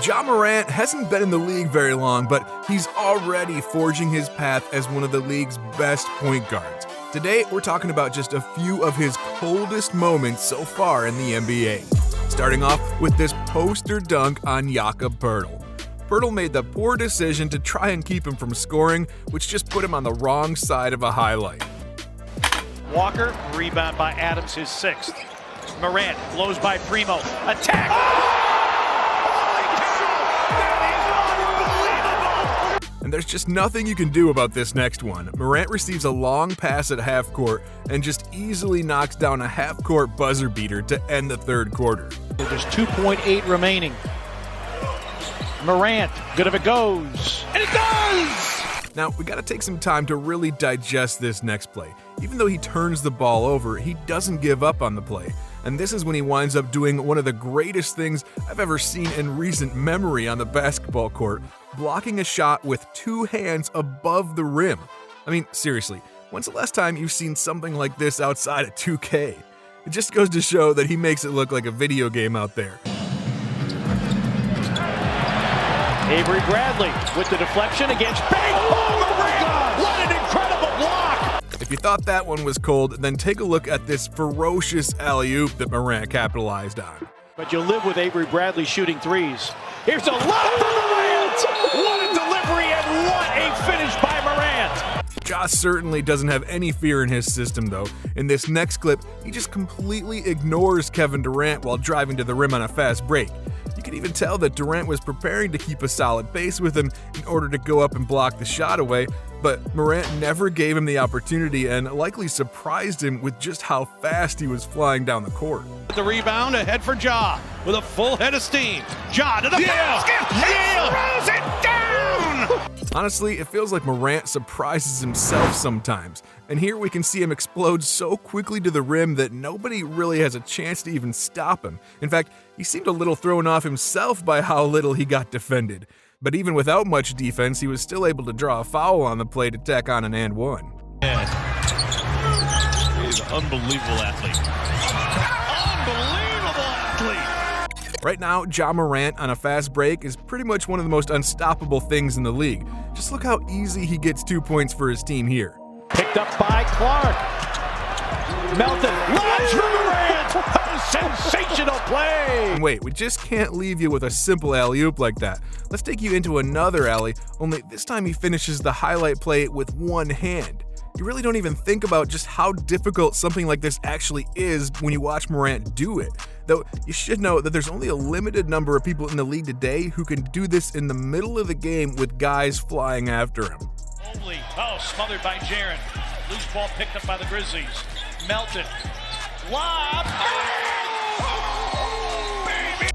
Ja Morant hasn't been in the league very long, but he's already forging his path as one of the league's best point guards. Today, we're talking about just a few of his coldest moments so far in the NBA. Starting off with this poster dunk on Jakob Poeltl. Poeltl made the poor decision to try and keep him from scoring, which just put him on the wrong side of a highlight. Walker, rebound by Adams, his sixth. Morant blows by Primo. Attack! Holy cow! That is unbelievable! And there's just nothing you can do about this next one. Morant receives a long pass at half court and just easily knocks down a half court buzzer beater to end the third quarter. There's 2.8 remaining. Morant, good if it goes. And it does! Now, we gotta take some time to really digest this next play. Even though he turns the ball over, he doesn't give up on the play. And this is when he winds up doing one of the greatest things I've ever seen in recent memory on the basketball court, blocking a shot with two hands above the rim. I mean, seriously, when's the last time you've seen something like this outside of 2K? It just goes to show that he makes it look like a video game out there. Avery Bradley with the deflection against Baines. Oh, Morant! What an incredible block! If you thought that one was cold, then take a look at this ferocious alley-oop that Morant capitalized on. But you'll live with Avery Bradley shooting threes. Here's a lob for Morant! What a delivery and what a finish by Morant! Ja certainly doesn't have any fear in his system, though. In this next clip, he just completely ignores Kevin Durant while driving to the rim on a fast break. You can even tell that Durant was preparing to keep a solid pace with him in order to go up and block the shot away, but Morant never gave him the opportunity and likely surprised him with just how fast he was flying down the court. The rebound ahead for Ja with a full head of steam. Ja to the basket. He throws it down. Honestly, it feels like Morant surprises himself sometimes, and here we can see him explode so quickly to the rim that nobody really has a chance to even stop him. In fact, he seemed a little thrown off himself by how little he got defended. But even without much defense, he was still able to draw a foul on the play to tack on an and one. He's an unbelievable athlete. Unbelievable athlete. Right now, Ja Morant on a fast break is pretty much one of the most unstoppable things in the league. Just look how easy he gets 2 points for his team here. Picked up by Clark. Melton, lobs for Morant! A sensational play! And wait, we just can't leave you with a simple alley-oop like that. Let's take you into another alley, only this time he finishes the highlight play with one hand. You really don't even think about just how difficult something like this actually is when you watch Morant do it. Though you should know that there's only a limited number of people in the league today who can do this in the middle of the game with guys flying after him. Mobley, smothered by Jaren. Loose ball picked up by the Grizzlies. Melton, lob.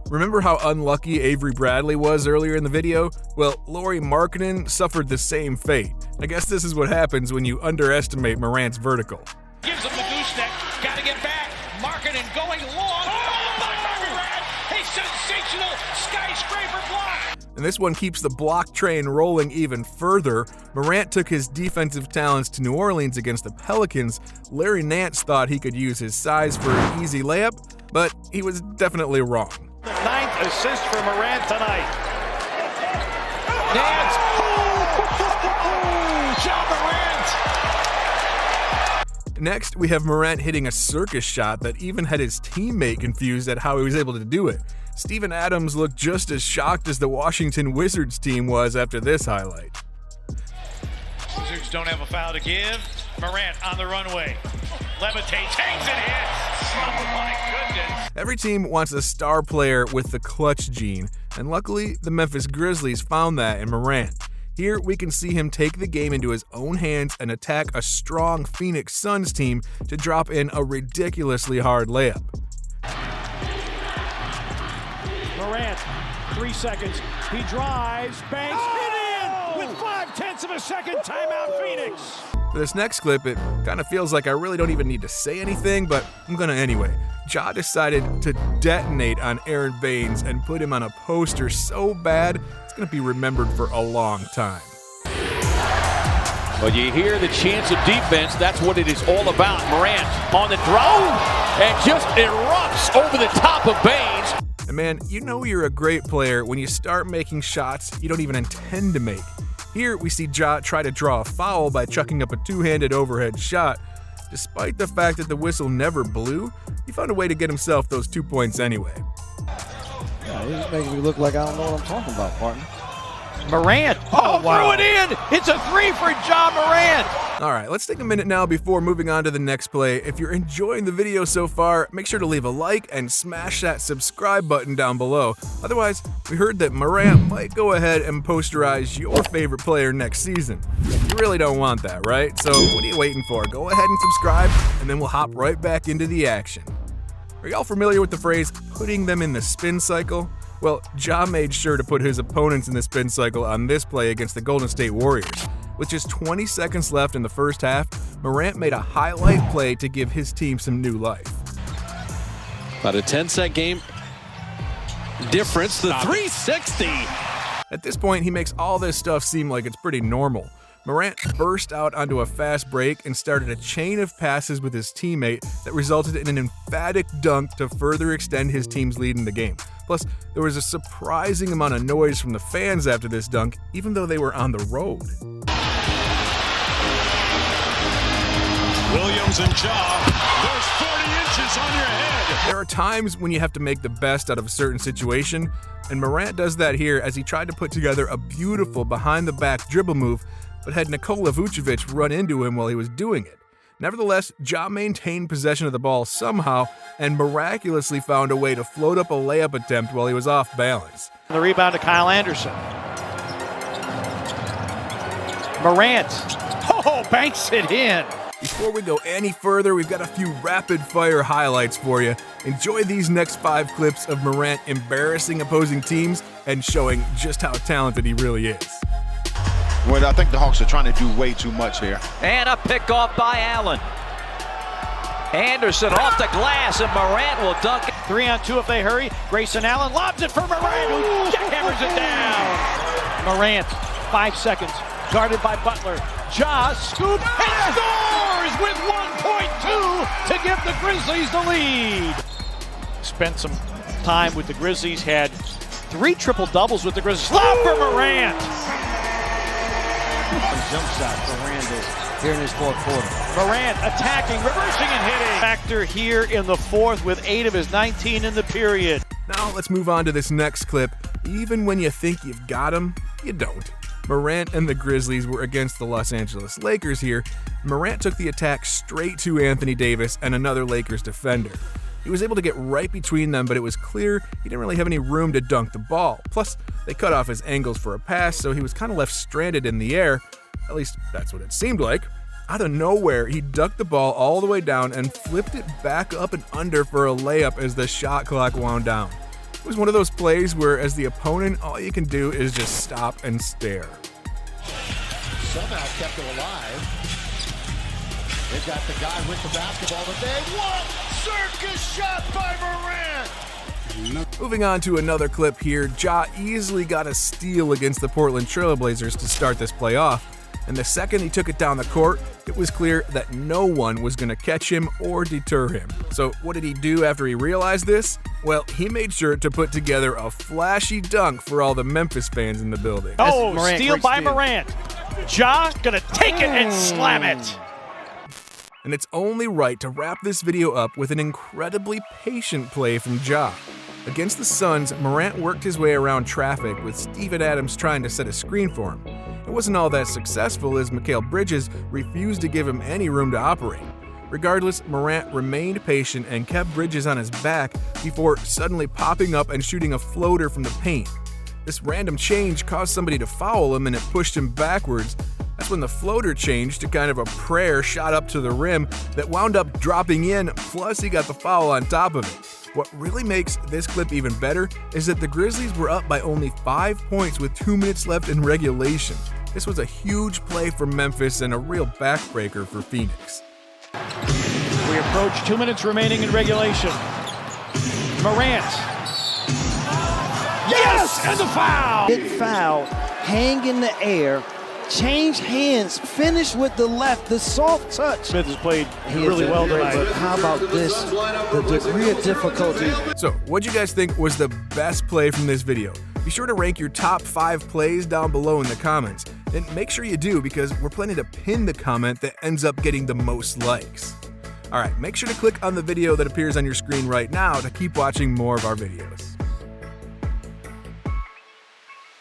Remember how unlucky Avery Bradley was earlier in the video? Well, Lauri Markkanen suffered the same fate. I guess this is what happens when you underestimate Morant's vertical. Gives him the gooseneck. Got to get back. Markkanen going long. Oh, by Morant. A sensational skyscraper block. And this one keeps the block train rolling even further. Morant took his defensive talents to New Orleans against the Pelicans. Larry Nance thought he could use his size for an easy layup, but he was definitely wrong. The 9th assist for Morant tonight. Nance. Ja Morant. Next, we have Morant hitting a circus shot that even had his teammate confused at how he was able to do it. Steven Adams looked just as shocked as the Washington Wizards team was after this highlight. Wizards don't have a foul to give. Morant on the runway. Levitates, hangs and hits. Oh my goodness. Every team wants a star player with the clutch gene, and luckily the Memphis Grizzlies found that in Morant. Here we can see him take the game into his own hands and attack a strong Phoenix Suns team to drop in a ridiculously hard layup. Morant, 3 seconds. He drives, banks, hit in with 0.5 of a second. Timeout, Phoenix. For this next clip, it kind of feels like I really don't even need to say anything, but I'm gonna anyway. Ja decided to detonate on Aaron Baines and put him on a poster so bad, it's gonna be remembered for a long time. Well, you hear the chance of defense, that's what it is all about. Morant on the draw and just erupts over the top of Baines. And man, you know you're a great player when you start making shots you don't even intend to make. Here we see Ja try to draw a foul by chucking up a two-handed overhead shot. Despite the fact that the whistle never blew, he found a way to get himself those 2 points anyway. Yeah, he's making me look like I don't know what I'm talking about, partner. Morant. Oh, wow. Threw it in. It's a three for Ja Morant. All right, let's take a minute now before moving on to the next play. If you're enjoying the video so far, make sure to leave a like and smash that subscribe button down below. Otherwise, we heard that Morant might go ahead and posterize your favorite player next season. You really don't want that, right? So what are you waiting for? Go ahead and subscribe, and then we'll hop right back into the action. Are y'all familiar with the phrase, putting them in the spin cycle? Well, Ja made sure to put his opponents in the spin cycle on this play against the Golden State Warriors. With just 20 seconds left in the first half, Morant made a highlight play to give his team some new life. About a 10-set game difference, the 360. At this point, he makes all this stuff seem like it's pretty normal. Morant burst out onto a fast break and started a chain of passes with his teammate that resulted in an emphatic dunk to further extend his team's lead in the game. Plus, there was a surprising amount of noise from the fans after this dunk, even though they were on the road. Williams and Ja. There's 40 inches on your head. There are times when you have to make the best out of a certain situation, and Morant does that here as he tried to put together a beautiful behind-the-back dribble move, but had Nikola Vucevic run into him while he was doing it. Nevertheless, Ja maintained possession of the ball somehow and miraculously found a way to float up a layup attempt while he was off balance. The rebound to Kyle Anderson. Morant. Oh, banks it in. Before we go any further, we've got a few rapid-fire highlights for you. Enjoy these next 5 clips of Morant embarrassing opposing teams and showing just how talented he really is. Well, I think the Hawks are trying to do way too much here. And a pick off by Allen. Anderson off the glass, and Morant will dunk it. 3-on-2 if they hurry. Grayson Allen lobs it for Morant, who hammers it down. Morant, 5 seconds, guarded by Butler. Ja scoop and scores with 1.2 to give the Grizzlies the lead. Spent some time with the Grizzlies, had 3 triple-doubles with the Grizzlies. Lob for Morant. Jump shot for Randall here in his fourth quarter. Morant attacking, reversing and hitting. Factor here in the fourth with 8 of his 19 in the period. Now let's move on to this next clip. Even when you think you've got him, you don't. Morant and the Grizzlies were against the Los Angeles Lakers here. Morant took the attack straight to Anthony Davis and another Lakers defender. He was able to get right between them, but it was clear he didn't really have any room to dunk the ball. Plus, they cut off his angles for a pass, so he was kind of left stranded in the air. At least, that's what it seemed like. Out of nowhere, he ducked the ball all the way down and flipped it back up and under for a layup as the shot clock wound down. It was one of those plays where, as the opponent, all you can do is just stop and stare. Somehow kept it alive. They've got the guy with the basketball that they want. Circus shot by Morant. Moving on to another clip here, Ja easily got a steal against the Portland Trailblazers to start this play off. And the second he took it down the court, it was clear that no one was going to catch him or deter him. So what did he do after he realized this? Well, he made sure to put together a flashy dunk for all the Memphis fans in the building. Oh, steal by Morant. Ja gonna take it and slam it. And it's only right to wrap this video up with an incredibly patient play from Ja. Against the Suns, Morant worked his way around traffic with Steven Adams trying to set a screen for him. It wasn't all that successful as Mikal Bridges refused to give him any room to operate. Regardless, Morant remained patient and kept Bridges on his back before suddenly popping up and shooting a floater from the paint. This random change caused somebody to foul him and it pushed him backwards. That's when the floater changed to kind of a prayer shot up to the rim that wound up dropping in, plus he got the foul on top of it. What really makes this clip even better is that the Grizzlies were up by only 5 points with 2 minutes left in regulation. This was a huge play for Memphis and a real backbreaker for Phoenix. We approach 2 minutes remaining in regulation. Morant. Yes! And the foul! Big foul, hang in the air, change hands, finish with the left, the soft touch. Smith has played He really is well great, tonight. but how about this? The degree of difficulty. So, what'd you guys think was the best play from this video? Be sure to rank your top 5 plays down below in the comments. And make sure you do, because we're planning to pin the comment that ends up getting the most likes. Alright, make sure to click on the video that appears on your screen right now to keep watching more of our videos.